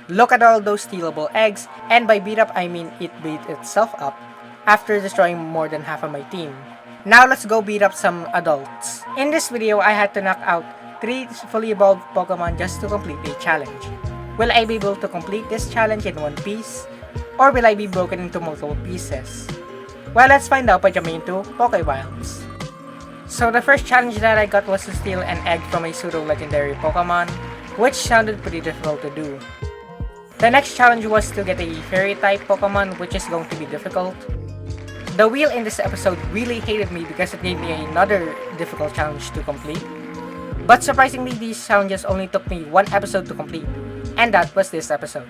Look at all those stealable eggs, and by beat up I mean it beat itself up after destroying more than half of my team. Now let's go beat up some adults. In this video, I had to knock out 3 fully evolved Pokemon just to complete a challenge. Will I be able to complete this challenge in one piece? Or will I be broken into multiple pieces? Well, let's find out by jumping into Pokewilds. So the first challenge that I got was to steal an egg from a pseudo-legendary Pokemon, which sounded pretty difficult to do. The next challenge was to get a Fairy-type Pokemon, which is going to be difficult. The wheel in this episode really hated me because it gave me another difficult challenge to complete. But surprisingly, these challenges only took me 1 episode to complete, and that was this episode.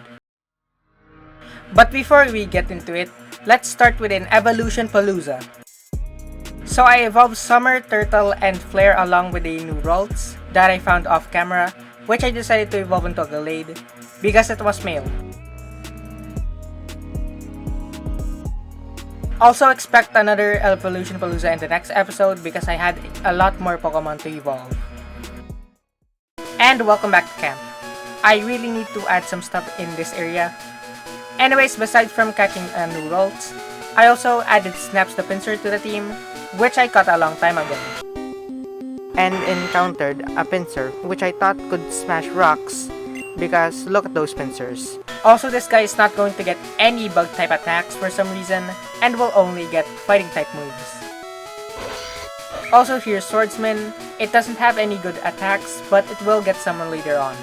But before we get into it, let's start with an Evolution Palooza. So I evolved Summer, Turtle, and Flare along with the new Ralts that I found off camera, which I decided to evolve into a Gallade because it was male. Also expect another Evolution Palooza in the next episode because I had a lot more Pokemon to evolve. And welcome back to camp. I really need to add some stuff in this area. Anyways, besides from catching new Ralts, I also added Snaps the Pinsir to the team, which I caught a long time ago. And encountered a Pinsir, which I thought could smash rocks, because look at those Pinsirs. Also, this guy is not going to get any bug type attacks for some reason, and will only get fighting type moves. Also, here's Swordsman. It doesn't have any good attacks, but it will get some later on.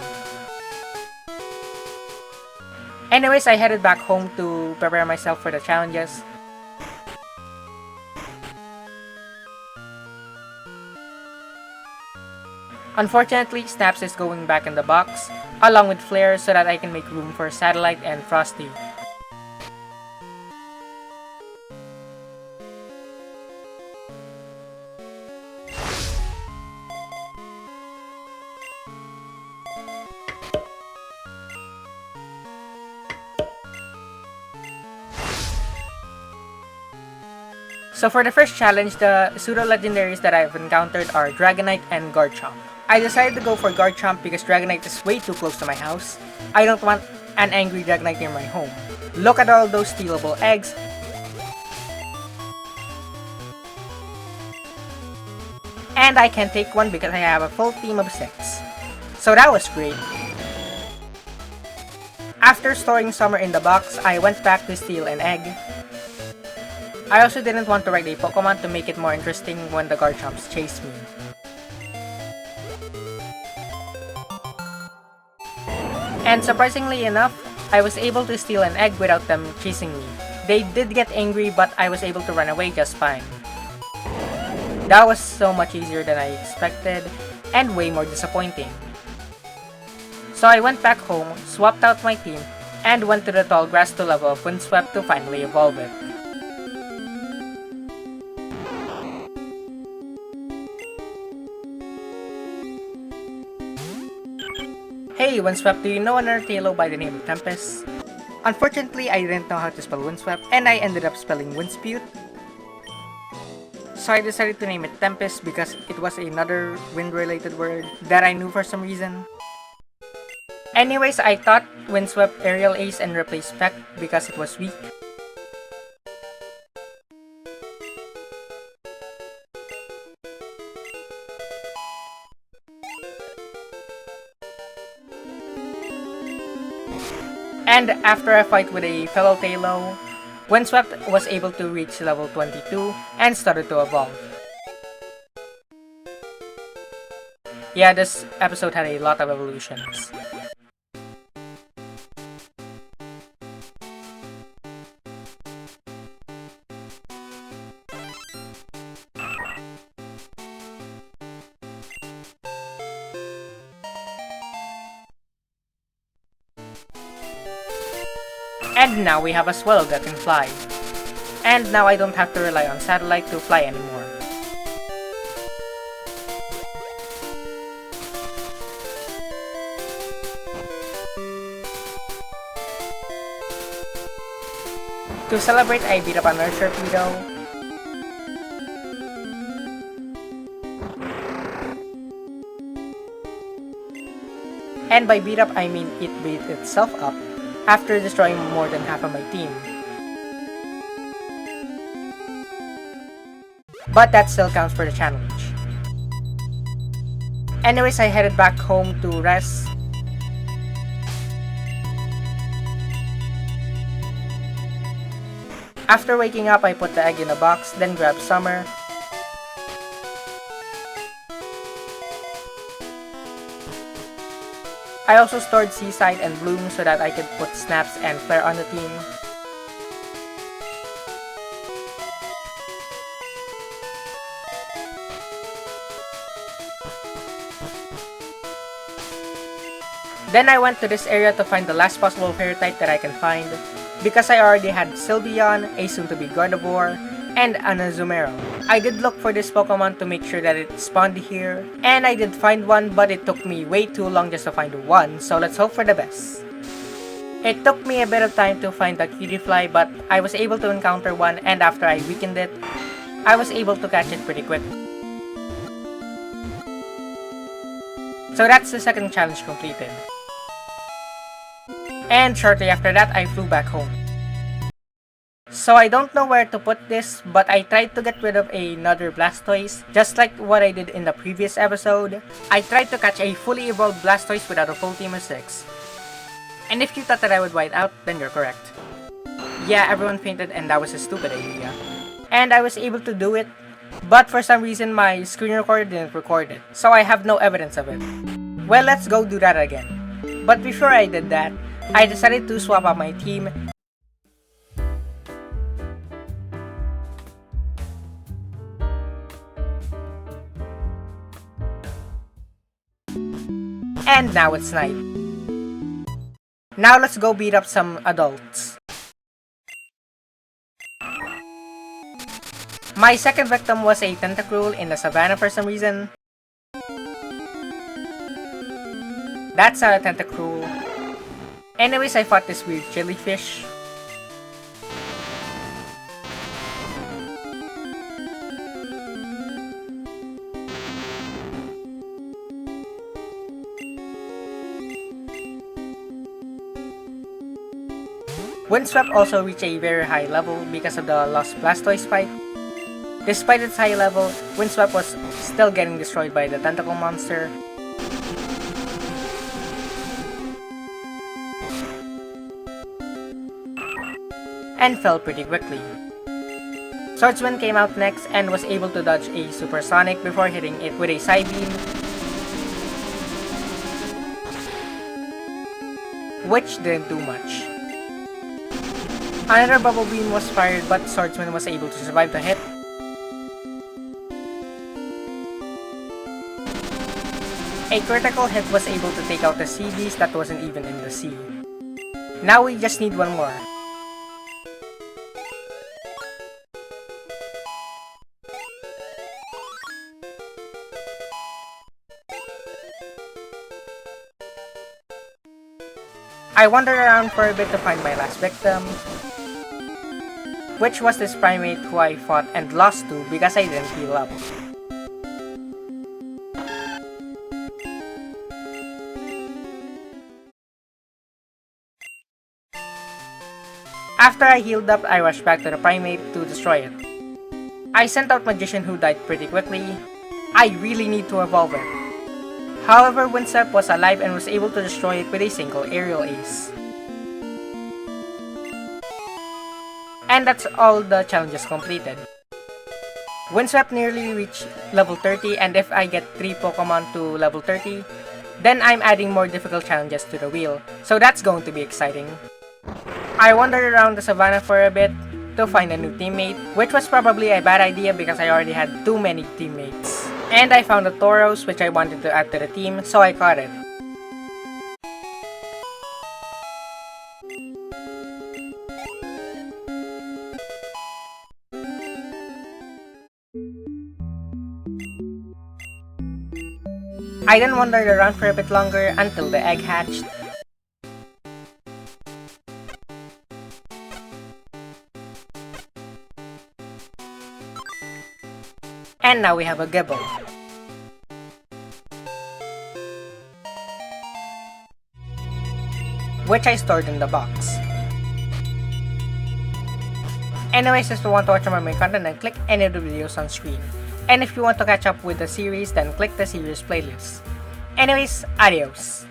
Anyways, I headed back home to prepare myself for the challenges. Unfortunately, Snaps is going back in the box, along with Flare so that I can make room for Satellite and Frosty. So for the first challenge, the pseudo-legendaries that I've encountered are Dragonite and Garchomp. I decided to go for Garchomp because Dragonite is way too close to my house. I don't want an angry Dragonite near my home. Look at all those stealable eggs. And I can take one because I have a full team of 6. So that was great. After storing Summer in the box, I went back to steal an egg. I also didn't want to ride a Pokemon to make it more interesting when the Garchomps chased me. And surprisingly enough, I was able to steal an egg without them chasing me. They did get angry, but I was able to run away just fine. That was so much easier than I expected, and way more disappointing. So I went back home, swapped out my team, and went to the tall grass to level up Windswept to finally evolve it. Hey Windswept, do you know another Taillow by the name of Tempest? Unfortunately, I didn't know how to spell Windswept, and I ended up spelling Winspute. So I decided to name it Tempest because it was another wind-related word that I knew for some reason. Anyways, I thought Windswept Aerial Ace and replaced Peck because it was weak. And after a fight with a fellow Taillow, Windswept was able to reach level 22 and started to evolve. Yeah, this episode had a lot of evolutions. And now we have a Swallow that can fly. And now I don't have to rely on Satellite to fly anymore. To celebrate, I beat up another Sharpedo. And by beat up, I mean it beat itself up after destroying more than half of my team. But that still counts for the challenge. Anyways, I headed back home to rest. After waking up, I put the egg in a box, then grabbed Summer. I also stored Seaside and Bloom so that I could put Snaps and Flare on the team. Then I went to this area to find the last possible fairy type that I can find, because I already had Sylveon, a soon-to-be Gardevoir, and an Azumarill. I did look for this Pokemon to make sure that it spawned here, and I did find one, but it took me way too long just to find one, so let's hope for the best. It took me a bit of time to find the Cutiefly, but I was able to encounter one, and after I weakened it, I was able to catch it pretty quick. So that's the second challenge completed. And shortly after that, I flew back home. So I don't know where to put this, but I tried to get rid of another Blastoise, just like what I did in the previous episode. I tried to catch a fully evolved Blastoise without a full team of 6. And if you thought that I would white out, then you're correct. Yeah, everyone fainted and that was a stupid idea. And I was able to do it, but for some reason my screen recorder didn't record it, so I have no evidence of it. Well, let's go do that again. But before I did that, I decided to swap out my team. And now it's night. Now let's go beat up some adults. My second victim was a Tentacruel in the savannah for some reason. That's not a Tentacruel. Anyways, I fought this weird jellyfish. Windswept also reached a very high level because of the Lost Blastoise fight. Despite its high level, Windswept was still getting destroyed by the tentacle monster. And fell pretty quickly. Swordsman came out next and was able to dodge a Supersonic before hitting it with a Psybeam, which didn't do much. Another Bubble Beam was fired, but Swordsman was able to survive the hit. A critical hit was able to take out the sea beast that wasn't even in the sea. Now we just need one more. I wandered around for a bit to find my last victim, which was this primate who I fought and lost to because I didn't heal up. After I healed up, I rushed back to the primate to destroy it. I sent out Magician who died pretty quickly. I really need to evolve it. However, Windswept was alive and was able to destroy it with a single aerial ace. And that's all the challenges completed. Windswept nearly reached level 30, and if I get 3 Pokemon to level 30, then I'm adding more difficult challenges to the wheel, so that's going to be exciting. I wandered around the savannah for a bit to find a new teammate, which was probably a bad idea because I already had too many teammates. And I found a Tauros which I wanted to add to the team, so I caught it. I then wandered around for a bit longer until the egg hatched. And now we have a Gibble. which I stored in the box. Anyways, if you want to watch my main content, then click any of the videos on screen. And if you want to catch up with the series, then click the series playlist. Anyways, adios!